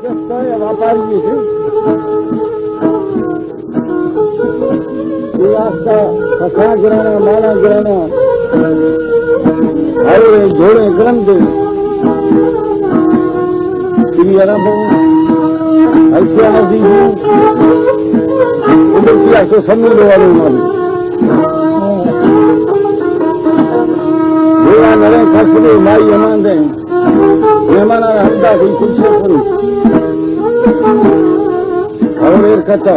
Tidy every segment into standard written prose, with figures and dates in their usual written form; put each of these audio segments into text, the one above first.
व्यापारी थे रास्ता फसा गिराना माला गिराना हरे जोड़े ग्रंथ ऐसे आदि किया तो समझने वाले देवा नरे खसरे माई अमान दें मेहमान हमदा भी कुछ और एक कथा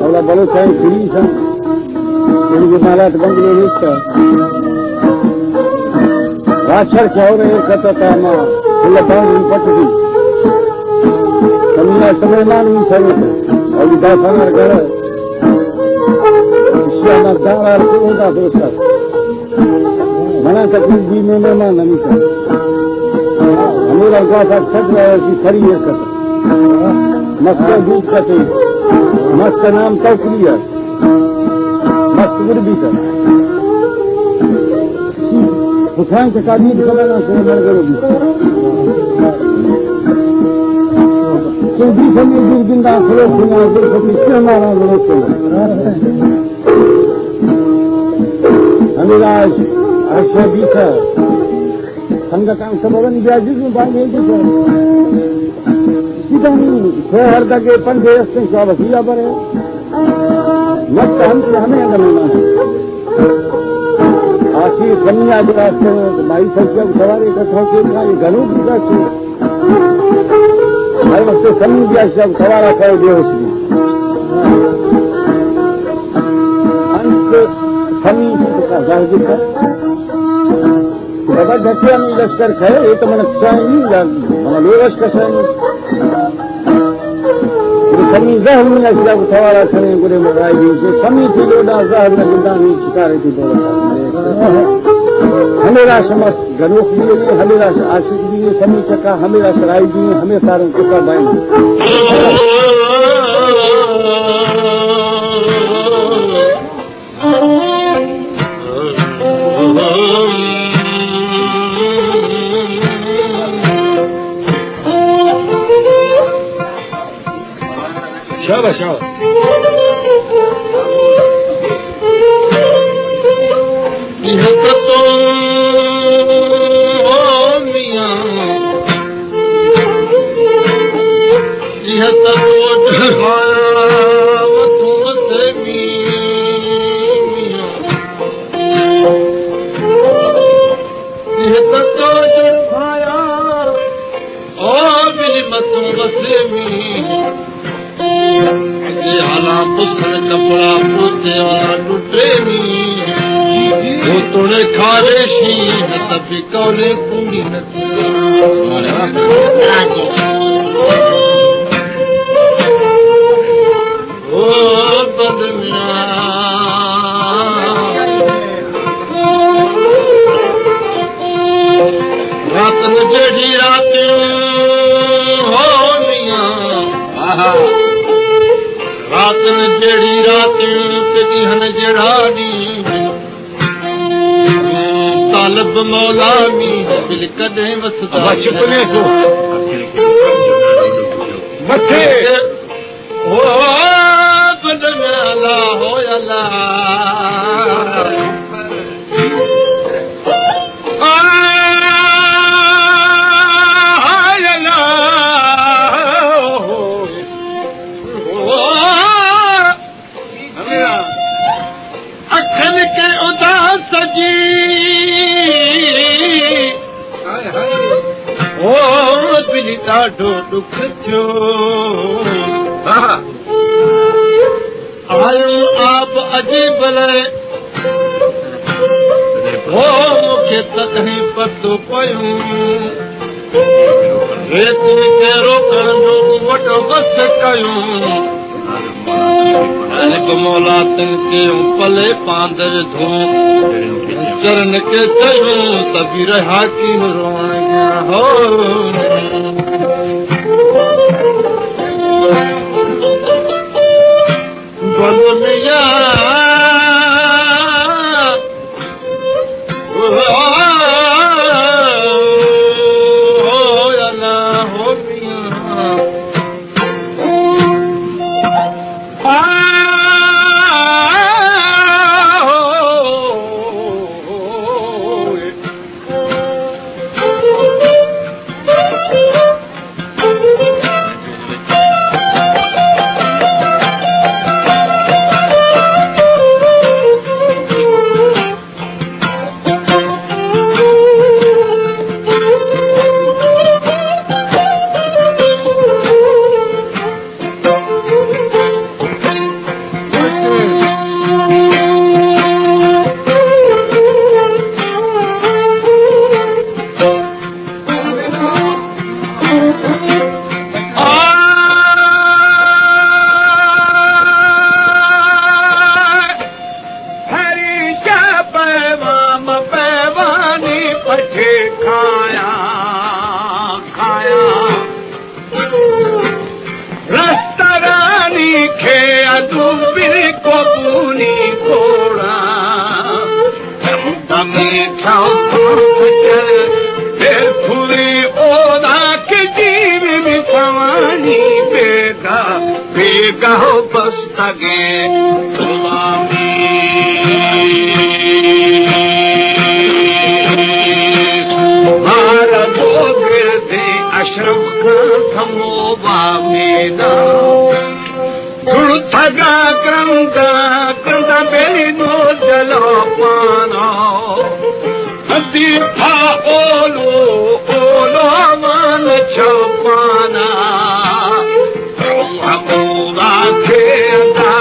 और बड़ो चाहे फ्री सन उनके मालात बंगले निष्ठा राक्षर क्या हो रहे कथा था माँ बांग पटती समझना समय मानवी सही और दाफाना घर दावा होता दोस्त मना तकलीफ भी में मेहमान नहीं सर हमेरा गाँव छठ रहा है खरी है कथा मस्त दूध कथे मस्त नाम टोकरी है मस्त गुरबी का उठान के काबिल बनाना शुरू कर करोगी तो भी समय दूर जिंदा खड़े सुना देखो किसने हमारा विरोध किया अनिराज आशा भी था संघ काम सबन व्याजी में बांधे थे सीधा हर के पंजे रस्ते क्या वसीला पर है मत हमसे हमें करना है आखिर कन्या के रास्ते में माई संख्या सवारी इकट्ठा किया ये घरों की रास्ते हर वक्त समी भी सब सवारा कर दिया उसने अंत समी का जाहिर है बाबा ढकिया में लश्कर खाए ये तो मन अच्छा नहीं मन लोरस कसा नहीं समी जहर में सब सवारा करे गुरे में राय भी समी थी लोडा जहर में जिंदा नहीं शिकारे थी हमेरा समस्त गनोख भी है हमेरा आशिक भी है समी चक्का हमेरा सराय भी है हमें सारों के साथ आएंगे शाबाश शाबाश कपड़ा पोते वाला टुटे वो तोड़े खारे शी तभी कौले पूरी ओ बदमिया रात न जेड़ी रात हो मिया रात न जेड़ी रात कदी हन जड़ानी तालब मौलानी दिल कदे वसदा चुपने को मथे ओ बदनाला हो अल्लाह ॾाढो दुख थियो आयो आप अजीब हो मूंखे तॾहिं पतो पियो रेत खे रोकण जो वॾो बस कयूं मौला तिन कयूं पले पांदर धूं चरण के चयूं तभी रहा की रोण हो बदमिया हो अल्लाह हो मिया खे अदू बिरी को बुनी कोड़ा में चल फुली ओदा के जीव में सवानी बेगा हो बस्तगे गुलामी मारा दो गिरते अशरफ का समोबा मेदा थगा क्रंदा बेली नो जलो पाना दीपा ओलो मान छपाना ब्रह्मूला खेदा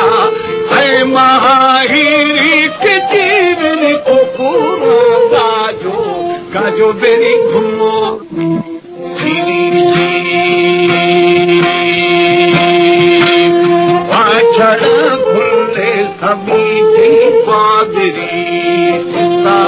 है महाहिरी के जीवन को पूरा गाजो बेरी घुमो सीरी पाछड़ खुले सभी थी पादरी सिस्ता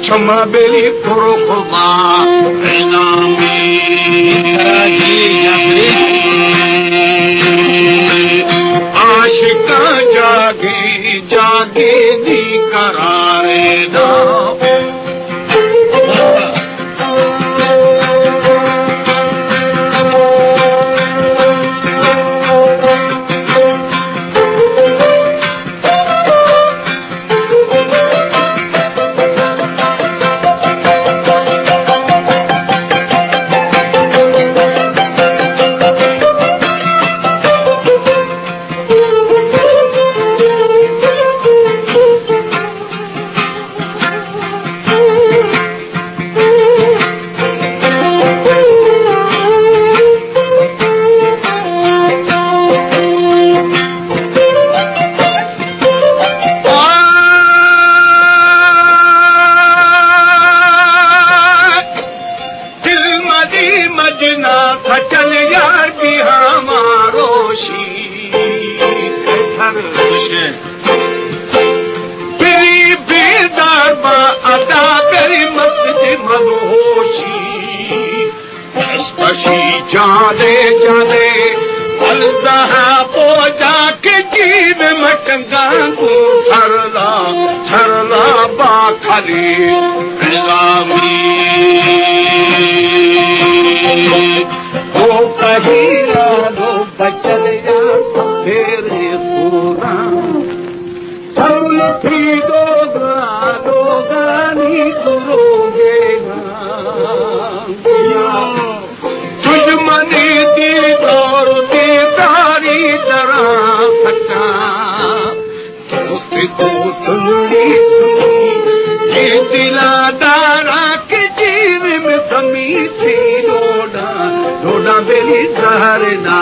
क्षमा बेली पुरुखमा आशिका जागे जागे दी करारे ना जाने जाने अलदहा पोजा के जीव मटंगा को सरला सरला बाखली गुलामी तो कहीं लो बचल या तेरे सोना सब थी दोगानी करोगे मनी दी दौर दी तारी तरह सच्चा दोस्त को सुनी ये दिला दारा के जीव में समी थी डोडा डोडा बेली सहरना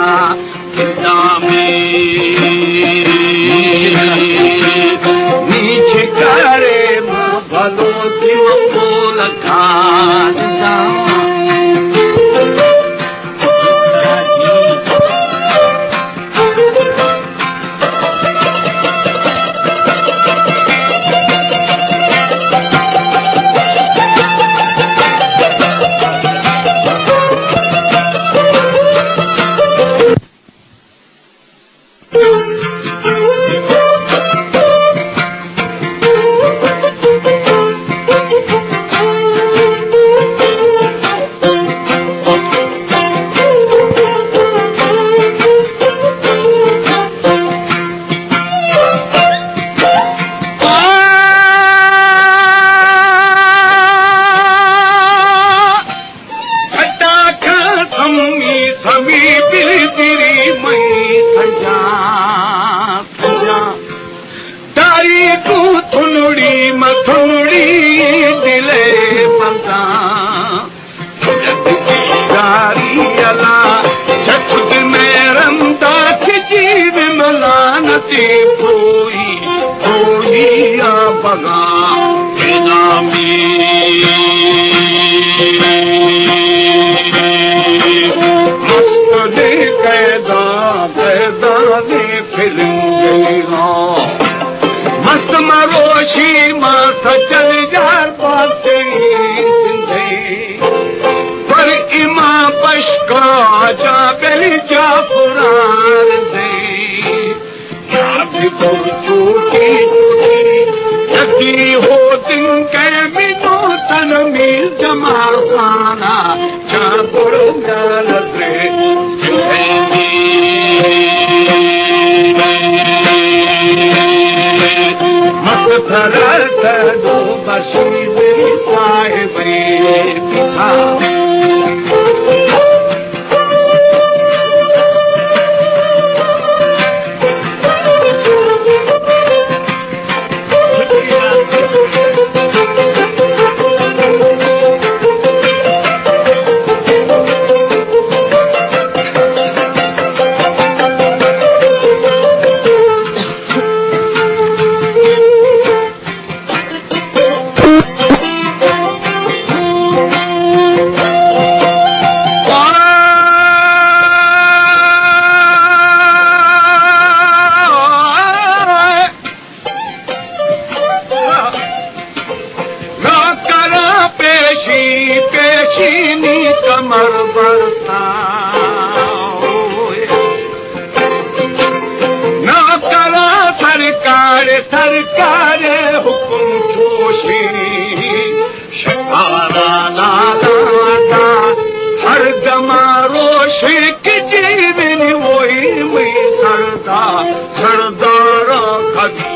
चिंता में नीचे करे भलो दिल को मस्त मरोशी माथ चल जार पाते पर इमा पशका जा गली जा पुरान दे चोटी जगी हो दिन के मिनो तन मिल जमा खाना जा गुरु ज्ञान रे दो बशीले साहिबे पिता कमर बरसा न करा सरकार सरकार हुकुम ठोशी शिकारा लाला हर दमारोशी की जीवन वही में सरदा सरदार कभी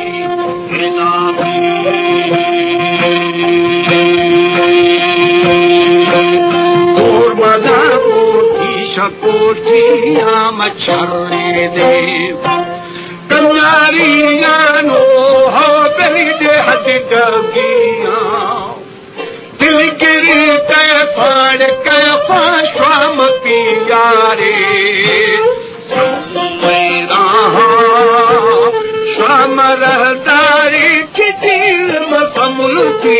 कोठिया मच्छरे देव कन्यारिया नो हो गई दे हद गगिया दिल गिरी कै फाड़ कै फाश्वाम पियारे श्वाम रहदारी की जील मसमुल की